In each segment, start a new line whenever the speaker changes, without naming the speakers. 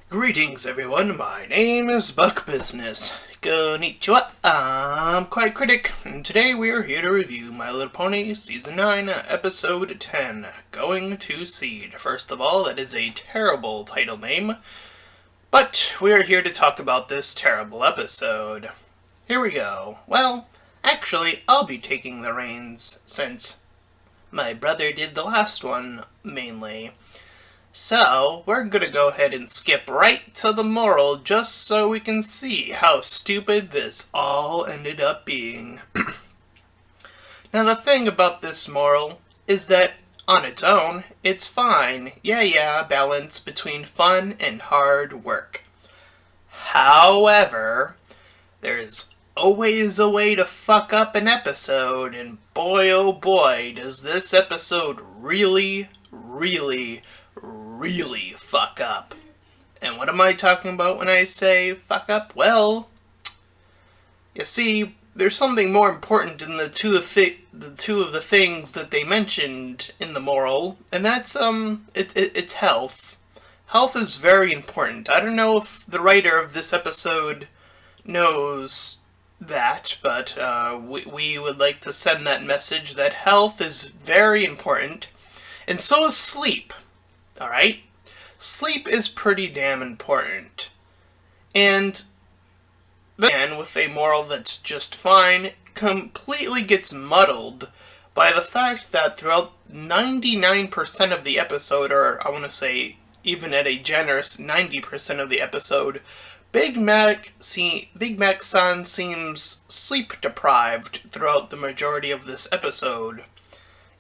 Greetings everyone, my name is Buck Business. Konnichiwa, I'm Kawaii Critic, and today we are here to review My Little Pony Season 9, Episode 10, Going to Seed. First of all, that is a terrible title name, but we are here to talk about this terrible episode. Here we go. Well, actually, I'll be taking the reins, since my brother did the last one, mainly. So, we're gonna go ahead and skip right to the moral just so we can see how stupid this all ended up being. Now, the thing about this moral is that, on its own, it's fine. Yeah, balance between fun and hard work. However, there's always a way to fuck up an episode, and boy oh boy, does this episode really fuck up. And what am I talking about when I say fuck up? Well, you see, there's something more important than the two of the things that they mentioned in the moral, and that's it's health. Health is very important. I don't know if the writer of this episode knows that, but we would like to send that message that health is very important, and so is sleep. Alright? Sleep is pretty damn important. And then, with a moral that's just fine, completely gets muddled by the fact that throughout 99% of the episode, or I want to say even at a generous 90% of the episode, Big Mac-san seems sleep-deprived throughout the majority of this episode.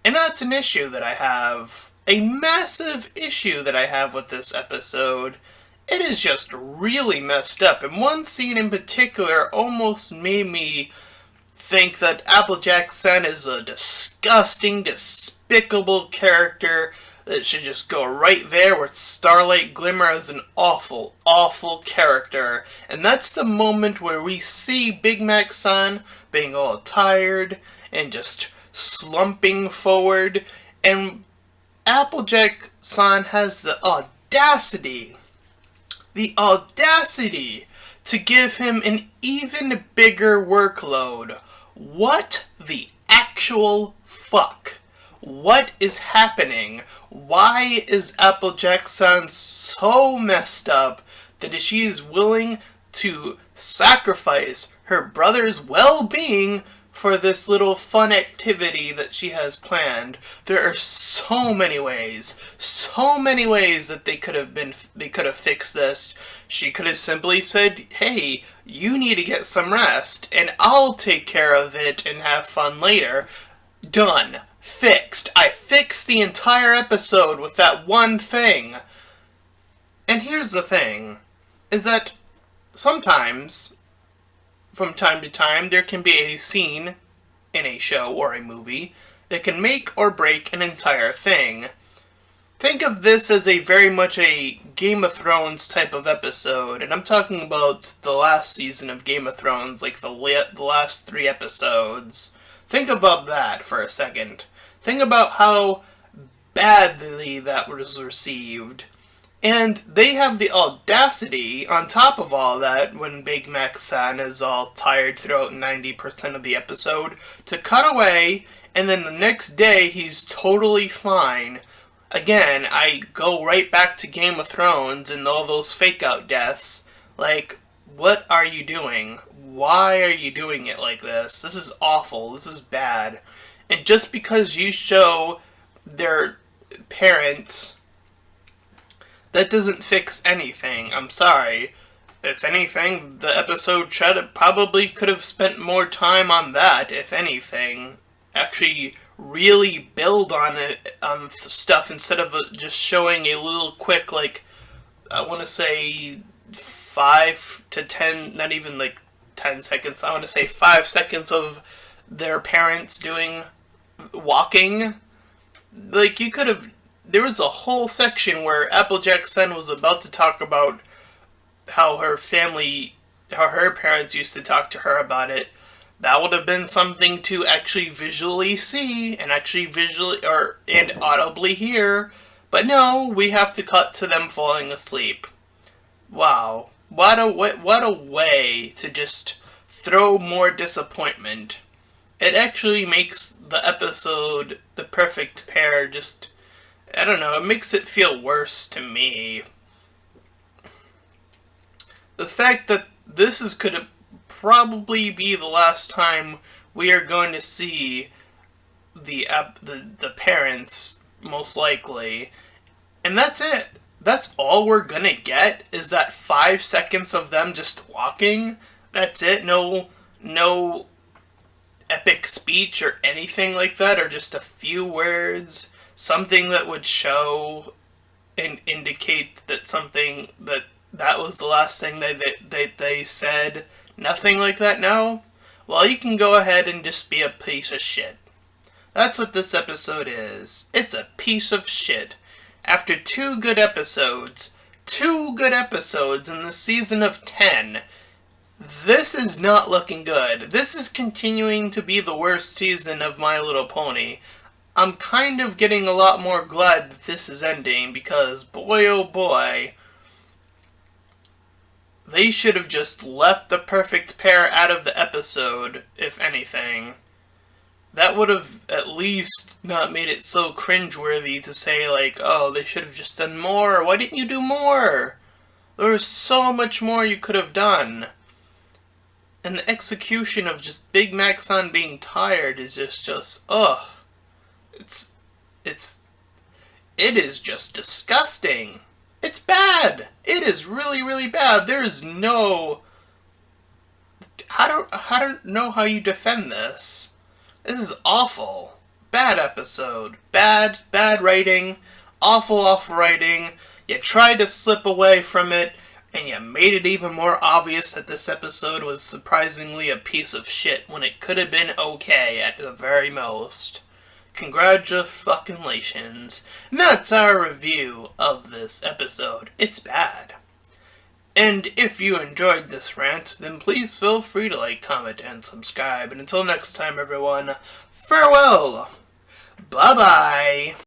And that's an issue that I have. A massive issue that I have with this episode. It is just really messed up, and one scene in particular almost made me think that Applejack-san is a disgusting, despicable character that should just go right there with Starlight Glimmer as an awful, awful character. And that's the moment where we see Big Mac-san being all tired and just slumping forward, and Applejack-san has the audacity to give him an even bigger workload. What the actual fuck? What is happening? Why is Applejack-san so messed up that she is willing to sacrifice her brother's well-being for this little fun activity that she has planned? There are so many ways that they could have fixed this. She could have simply said, hey, you need to get some rest, and I'll take care of it and have fun later. Done. Fixed. I fixed the entire episode with that one thing. And here's the thing, is that sometimes, from time to time, there can be a scene in a show or a movie that can make or break an entire thing. Think of this as very much a Game of Thrones type of episode, and I'm talking about the last season of Game of Thrones, like the last 3 episodes. Think about that for a second. Think about how badly that was received. And they have the audacity, on top of all that, when Big Mac-san is all tired throughout 90% of the episode, to cut away, and then the next day he's totally fine. Again, I go right back to Game of Thrones and all those fake-out deaths. Like, what are you doing? Why are you doing it like this? This is awful. This is bad. And just because you show their parents, that doesn't fix anything. I'm sorry. If anything, the episode probably could have spent more time on that, if anything. Actually really build on it, on stuff, instead of just showing a little quick, like, I want to say 5 to 10, not even like 10 seconds, I want to say 5 seconds of their parents walking. Like, you could have, there was a whole section where Applejack-san was about to talk about how her parents used to talk to her about it. That would have been something to actually visually see, and and audibly hear. But no, we have to cut to them falling asleep. Wow. What a way to just throw more disappointment. It actually makes the episode The Perfect Pair just, I don't know, it makes it feel worse to me. The fact that this is could probably be the last time we are going to see the parents, most likely, and that's it. That's all we're gonna get, is that 5 seconds of them just walking. That's it. No epic speech or anything like that, or just a few words, something that would show and indicate that something that was the last thing they said. Nothing like that. No. Well, you can go ahead and just be a piece of shit. That's what this episode is. It's a piece of shit. After two good episodes in the season of 10, this is not looking good. This is continuing to be the worst season of My Little Pony. I'm kind of getting a lot more glad that this is ending, because boy oh boy, they should have just left the perfect pair out of the episode, if anything. That would have at least not made it so cringeworthy to say, like, oh, they should have just done more. Why didn't you do more? There was so much more you could have done. And the execution of just Big Mac-san being tired is just, ugh. It is just disgusting. It's bad. It is really, really bad. There is no... I don't know how you defend this. This is awful. Bad episode. Bad writing. Awful writing. You tried to slip away from it, and you made it even more obvious that this episode was surprisingly a piece of shit when it could have been okay at the very most. Congratulations. And that's our review of this episode. It's bad. And if you enjoyed this rant, then please feel free to like, comment, and subscribe. And until next time, everyone, farewell! Bye-bye!